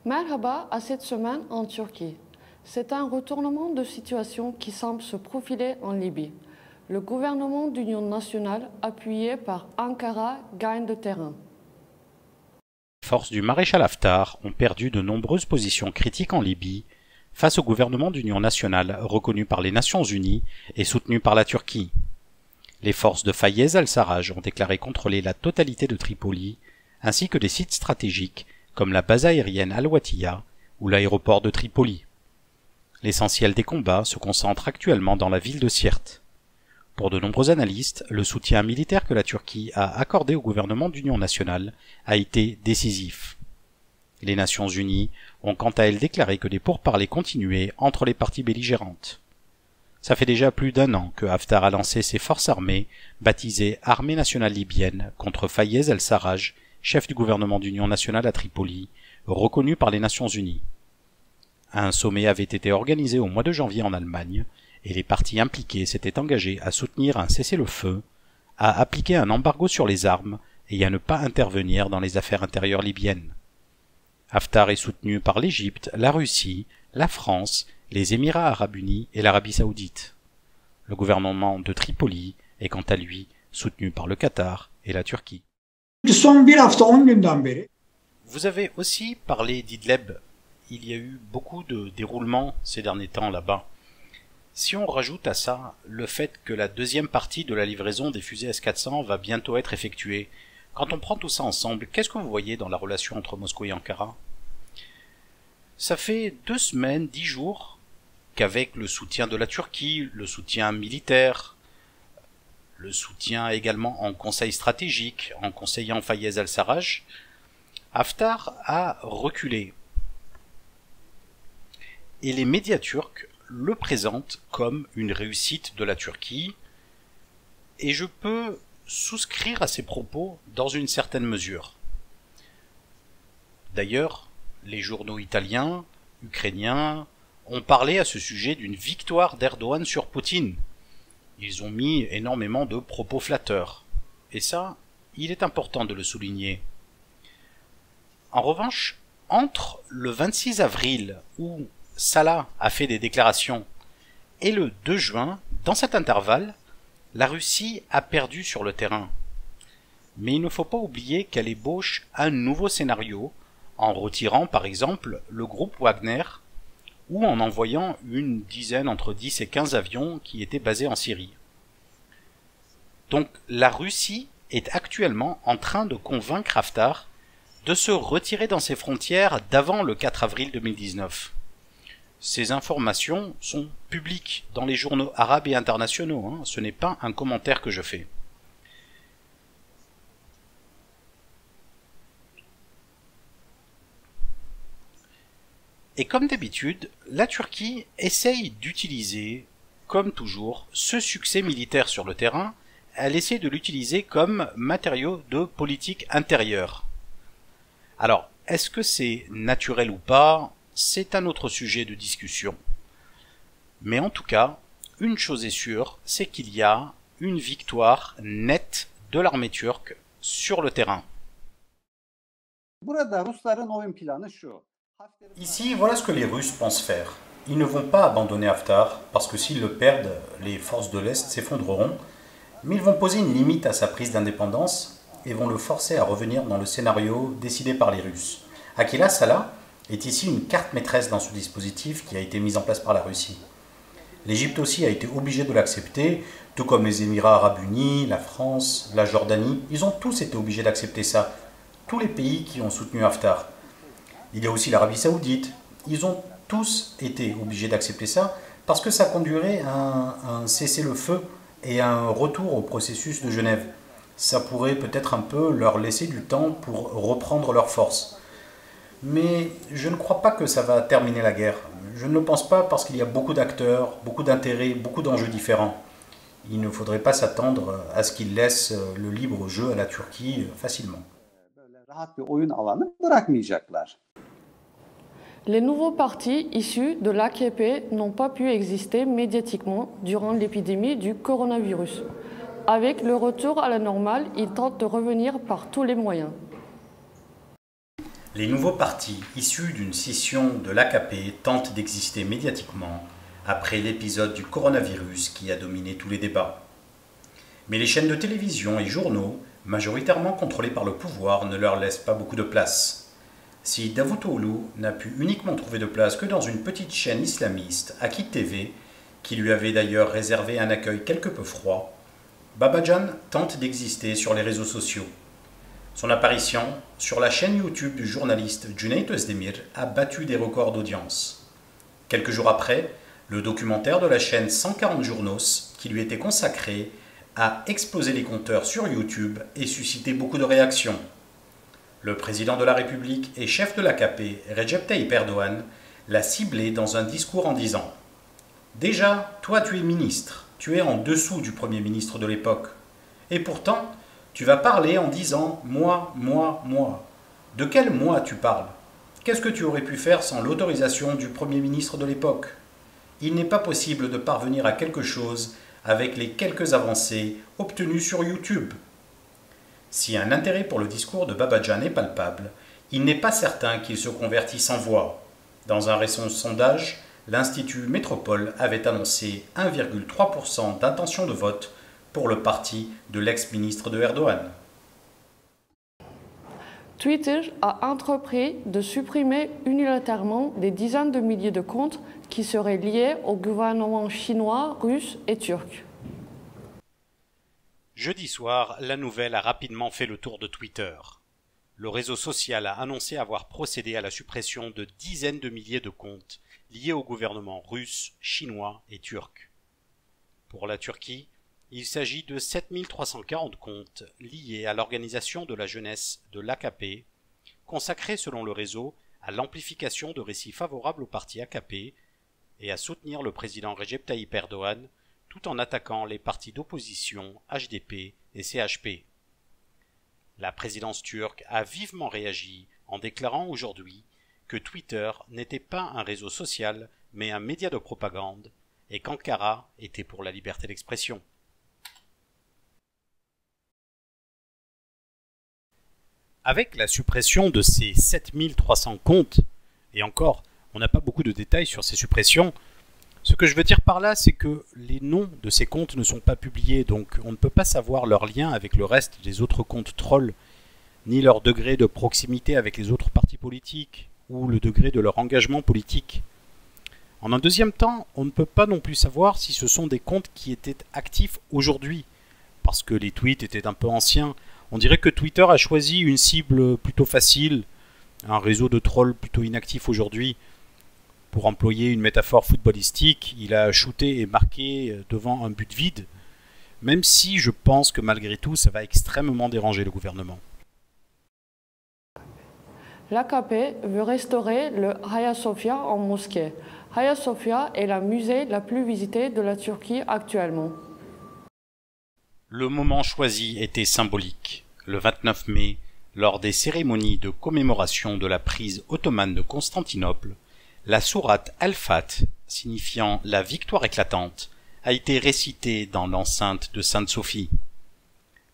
Merhaba à cette semaine en Turquie. C'est un retournement de situation qui semble se profiler en Libye. Le gouvernement d'union nationale, appuyé par Ankara, gagne de terrain. Les forces du maréchal Haftar ont perdu de nombreuses positions critiques en Libye face au gouvernement d'union nationale reconnu par les Nations Unies et soutenu par la Turquie. Les forces de Fayez al-Sarraj ont déclaré contrôler la totalité de Tripoli, ainsi que des sites stratégiques comme la base aérienne Al-Watiya ou l'aéroport de Tripoli. L'essentiel des combats se concentre actuellement dans la ville de Sirte. Pour de nombreux analystes, le soutien militaire que la Turquie a accordé au gouvernement d'union nationale a été décisif. Les Nations Unies ont quant à elles déclaré que des pourparlers continuaient entre les parties belligérantes. Ça fait déjà plus d'un an que Haftar a lancé ses forces armées, baptisées Armée nationale libyenne, contre Fayez el-Sarraj, chef du gouvernement d'union nationale à Tripoli, reconnu par les Nations Unies. Un sommet avait été organisé au mois de janvier en Allemagne, et les parties impliquées s'étaient engagées à soutenir un cessez-le-feu, à appliquer un embargo sur les armes et à ne pas intervenir dans les affaires intérieures libyennes. Haftar est soutenu par l'Égypte, la Russie, la France, les Émirats arabes unis et l'Arabie saoudite. Le gouvernement de Tripoli est quant à lui soutenu par le Qatar et la Turquie. Vous avez aussi parlé d'Idleb. Il y a eu beaucoup de déroulements ces derniers temps là-bas. Si on rajoute à ça le fait que la deuxième partie de la livraison des fusées S-400 va bientôt être effectuée, quand on prend tout ça ensemble, qu'est-ce que vous voyez dans la relation entre Moscou et Ankara? Ça fait 2 semaines, 10 jours, qu'avec le soutien de la Turquie, le soutien militaire, le soutien également en conseil stratégique, en conseillant Fayez al-Sarraj, Haftar a reculé. Et les médias turcs le présentent comme une réussite de la Turquie, et je peux souscrire à ces propos dans une certaine mesure. D'ailleurs, les journaux italiens, ukrainiens, ont parlé à ce sujet d'une victoire d'Erdogan sur Poutine. Ils ont mis énormément de propos flatteurs. Et ça, il est important de le souligner. En revanche, entre le 26 avril, où Salah a fait des déclarations, et le 2 juin, dans cet intervalle, la Russie a perdu sur le terrain. Mais il ne faut pas oublier qu'elle ébauche un nouveau scénario, en retirant par exemple le groupe Wagner, ou en envoyant une dizaine, entre 10 et 15 avions qui étaient basés en Syrie. Donc la Russie est actuellement en train de convaincre Haftar de se retirer dans ses frontières d'avant le 4 avril 2019. Ces informations sont publiques dans les journaux arabes et internationaux, ce n'est pas un commentaire que je fais. Et comme d'habitude, la Turquie essaye d'utiliser, comme toujours, ce succès militaire sur le terrain, elle essaie de l'utiliser comme matériau de politique intérieure. Alors, est-ce que c'est naturel ou pas? C'est un autre sujet de discussion. Mais en tout cas, une chose est sûre, c'est qu'il y a une victoire nette de l'armée turque sur le terrain. Ici, voilà ce que les Russes pensent faire. Ils ne vont pas abandonner Haftar, parce que s'ils le perdent, les forces de l'Est s'effondreront, mais ils vont poser une limite à sa prise d'indépendance et vont le forcer à revenir dans le scénario décidé par les Russes. Akila Salah est ici une carte maîtresse dans ce dispositif qui a été mis en place par la Russie. L'Égypte aussi a été obligée de l'accepter, tout comme les Émirats arabes unis, la France, la Jordanie. Ils ont tous été obligés d'accepter ça, tous les pays qui ont soutenu Haftar. Il y a aussi l'Arabie saoudite. Ils ont tous été obligés d'accepter ça parce que ça conduirait à un cessez-le-feu et à un retour au processus de Genève. Ça pourrait peut-être un peu leur laisser du temps pour reprendre leurs forces. Mais je ne crois pas que ça va terminer la guerre. Je ne le pense pas parce qu'il y a beaucoup d'acteurs, beaucoup d'intérêts, beaucoup d'enjeux différents. Il ne faudrait pas s'attendre à ce qu'ils laissent le libre jeu à la Turquie facilement. Les nouveaux partis issus de l'AKP n'ont pas pu exister médiatiquement durant l'épidémie du coronavirus. Avec le retour à la normale, ils tentent de revenir par tous les moyens. Les nouveaux partis issus d'une scission de l'AKP tentent d'exister médiatiquement après l'épisode du coronavirus qui a dominé tous les débats. Mais les chaînes de télévision et journaux, majoritairement contrôlés par le pouvoir, ne leur laissent pas beaucoup de place. Si Davutoglu n'a pu uniquement trouver de place que dans une petite chaîne islamiste, Akit TV, qui lui avait d'ailleurs réservé un accueil quelque peu froid, Babacan tente d'exister sur les réseaux sociaux. Son apparition sur la chaîne YouTube du journaliste Cüneyt Özdemir a battu des records d'audience. Quelques jours après, le documentaire de la chaîne 140 Journos, qui lui était consacré, a explosé les compteurs sur YouTube et suscité beaucoup de réactions. Le président de la République et chef de l'AKP, Recep Tayyip Erdoğan, l'a ciblé dans un discours en disant « Déjà, toi tu es ministre, tu es en dessous du Premier ministre de l'époque. Et pourtant, tu vas parler en disant « moi, moi, moi ». De quel moi tu parles? Qu'est-ce que tu aurais pu faire sans l'autorisation du Premier ministre de l'époque? Il n'est pas possible de parvenir à quelque chose avec les quelques avancées obtenues sur YouTube. Si un intérêt pour le discours de Babacan est palpable, il n'est pas certain qu'il se convertisse en voix. Dans un récent sondage, l'Institut Métropole avait annoncé 1,3% d'intention de vote pour le parti de l'ex-ministre de Erdogan. Twitter a entrepris de supprimer unilatéralement des dizaines de milliers de comptes qui seraient liés aux gouvernements chinois, russes et turcs. Jeudi soir, la nouvelle a rapidement fait le tour de Twitter. Le réseau social a annoncé avoir procédé à la suppression de dizaines de milliers de comptes liés aux gouvernements russes, chinois et turcs. Pour la Turquie, il s'agit de 7340 comptes liés à l'organisation de la jeunesse de l'AKP, consacrés selon le réseau à l'amplification de récits favorables au parti AKP et à soutenir le président Recep Tayyip Erdoğan tout en attaquant les partis d'opposition HDP et CHP. La présidence turque a vivement réagi en déclarant aujourd'hui que Twitter n'était pas un réseau social mais un média de propagande et qu'Ankara était pour la liberté d'expression. Avec la suppression de ces 7300 comptes, et encore, on n'a pas beaucoup de détails sur ces suppressions, ce que je veux dire par là, c'est que les noms de ces comptes ne sont pas publiés, donc on ne peut pas savoir leur lien avec le reste des autres comptes trolls, ni leur degré de proximité avec les autres partis politiques, ou le degré de leur engagement politique. En un deuxième temps, on ne peut pas non plus savoir si ce sont des comptes qui étaient actifs aujourd'hui, parce que les tweets étaient un peu anciens. On dirait que Twitter a choisi une cible plutôt facile, un réseau de trolls plutôt inactif aujourd'hui. Pour employer une métaphore footballistique, il a shooté et marqué devant un but vide, même si je pense que malgré tout, ça va extrêmement déranger le gouvernement. L'AKP veut restaurer le Hagia Sophia en mosquée. Hagia Sophia est la musée la plus visitée de la Turquie actuellement. Le moment choisi était symbolique. Le 29 mai, lors des cérémonies de commémoration de la prise ottomane de Constantinople, la sourate Al-Fat, signifiant la victoire éclatante, a été récitée dans l'enceinte de Sainte-Sophie.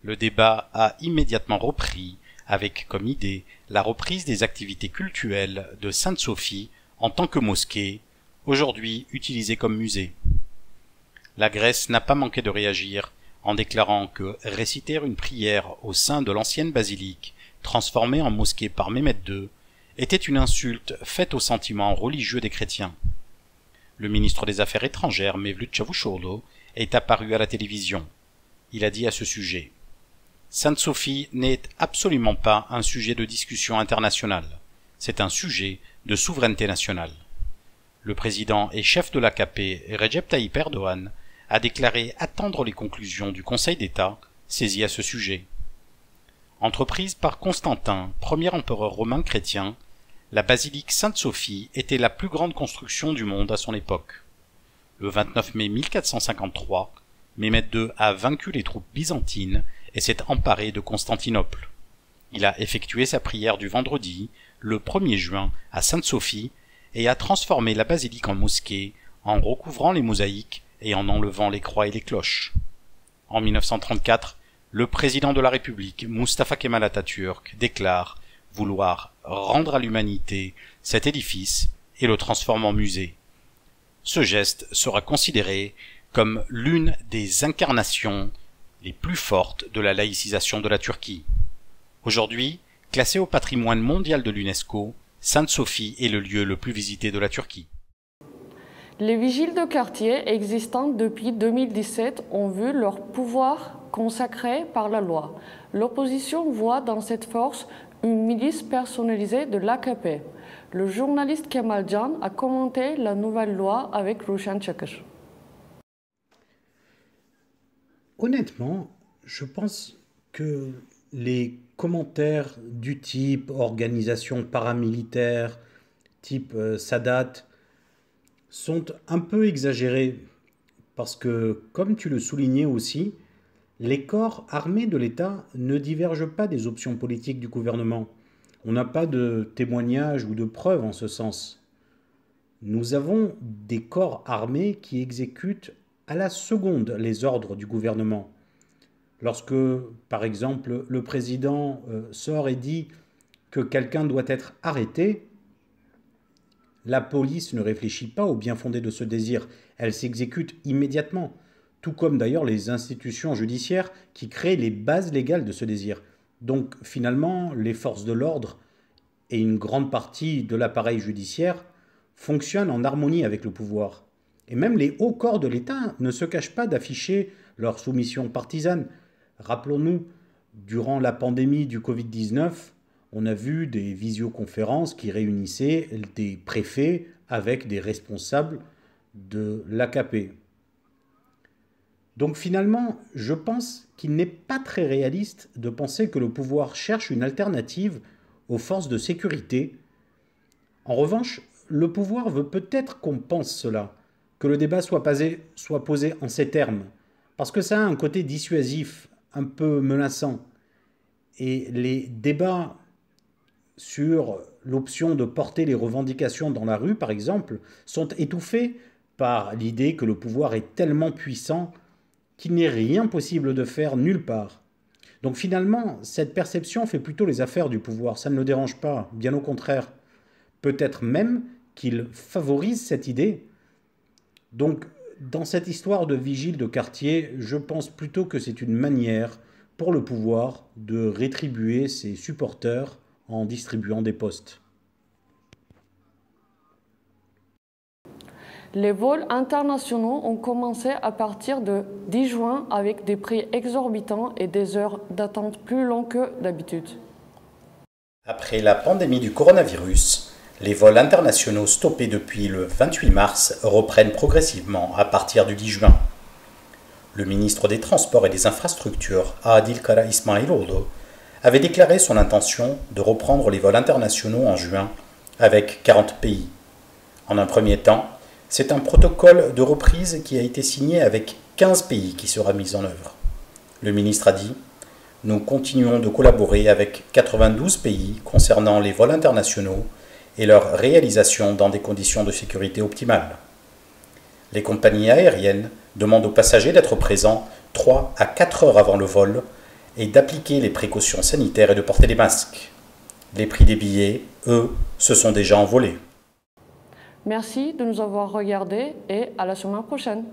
Le débat a immédiatement repris, avec comme idée la reprise des activités cultuelles de Sainte-Sophie en tant que mosquée, aujourd'hui utilisée comme musée. La Grèce n'a pas manqué de réagir en déclarant que réciter une prière au sein de l'ancienne basilique, transformée en mosquée par Mehmet II, était une insulte faite aux sentiments religieux des chrétiens. Le ministre des Affaires étrangères, Mevlut Çavuşoğlu, est apparu à la télévision. Il a dit à ce sujet « Sainte-Sophie n'est absolument pas un sujet de discussion internationale. C'est un sujet de souveraineté nationale. » Le président et chef de l'AKP, Recep Tayyip Erdoğan, a déclaré attendre les conclusions du Conseil d'État saisi à ce sujet. Entreprise par Constantin, premier empereur romain chrétien, la basilique Sainte-Sophie était la plus grande construction du monde à son époque. Le 29 mai 1453, Mehmet II a vaincu les troupes byzantines et s'est emparé de Constantinople. Il a effectué sa prière du vendredi, le 1er juin, à Sainte-Sophie et a transformé la basilique en mosquée en recouvrant les mosaïques et en enlevant les croix et les cloches. En 1934, le président de la République, Mustafa Kemal Atatürk, déclare vouloir rendre à l'humanité cet édifice et le transformer en musée. Ce geste sera considéré comme l'une des incarnations les plus fortes de la laïcisation de la Turquie. Aujourd'hui, classée au patrimoine mondial de l'UNESCO, Sainte-Sophie est le lieu le plus visité de la Turquie. Les vigiles de quartier existants depuis 2017 ont vu leur pouvoir consacré par la loi. L'opposition voit dans cette force une milice personnalisée de l'AKP. Le journaliste Kemal Can a commenté la nouvelle loi avec Ruşen Çakır. Honnêtement, je pense que les commentaires du type organisation paramilitaire, type Sadat, sont un peu exagérés parce que, comme tu le soulignais aussi, les corps armés de l'État ne divergent pas des options politiques du gouvernement. On n'a pas de témoignages ou de preuves en ce sens. Nous avons des corps armés qui exécutent à la seconde les ordres du gouvernement. Lorsque, par exemple, le président sort et dit que quelqu'un doit être arrêté, la police ne réfléchit pas au bien fondé de ce désir, elle s'exécute immédiatement, tout comme d'ailleurs les institutions judiciaires qui créent les bases légales de ce désir. Donc finalement, les forces de l'ordre et une grande partie de l'appareil judiciaire fonctionnent en harmonie avec le pouvoir. Et même les hauts corps de l'État ne se cachent pas d'afficher leur soumission partisane. Rappelons-nous, durant la pandémie du Covid-19, on a vu des visioconférences qui réunissaient des préfets avec des responsables de l'AKP. Donc finalement, je pense qu'il n'est pas très réaliste de penser que le pouvoir cherche une alternative aux forces de sécurité. En revanche, le pouvoir veut peut-être qu'on pense cela, que le débat soit posé en ces termes, parce que ça a un côté dissuasif, un peu menaçant. Et les débats sur l'option de porter les revendications dans la rue, par exemple, sont étouffés par l'idée que le pouvoir est tellement puissant qu'il n'est rien possible de faire nulle part. Donc finalement, cette perception fait plutôt les affaires du pouvoir. Ça ne le dérange pas, bien au contraire. Peut-être même qu'il favorise cette idée. Donc, dans cette histoire de vigile de quartier, je pense plutôt que c'est une manière pour le pouvoir de rétribuer ses supporters en distribuant des postes. Les vols internationaux ont commencé à partir de 10 juin avec des prix exorbitants et des heures d'attente plus longues que d'habitude. Après la pandémie du coronavirus, les vols internationaux stoppés depuis le 28 mars reprennent progressivement à partir du 10 juin. Le ministre des Transports et des Infrastructures, Adil Kara İsmailoğlu, avait déclaré son intention de reprendre les vols internationaux en juin avec 40 pays. En un premier temps, c'est un protocole de reprise qui a été signé avec 15 pays qui sera mis en œuvre. Le ministre a dit « Nous continuons de collaborer avec 92 pays concernant les vols internationaux et leur réalisation dans des conditions de sécurité optimales. Les compagnies aériennes demandent aux passagers d'être présents 3 à 4 heures avant le vol et d'appliquer les précautions sanitaires et de porter des masques. Les prix des billets, eux, se sont déjà envolés. » Merci de nous avoir regardés et à la semaine prochaine.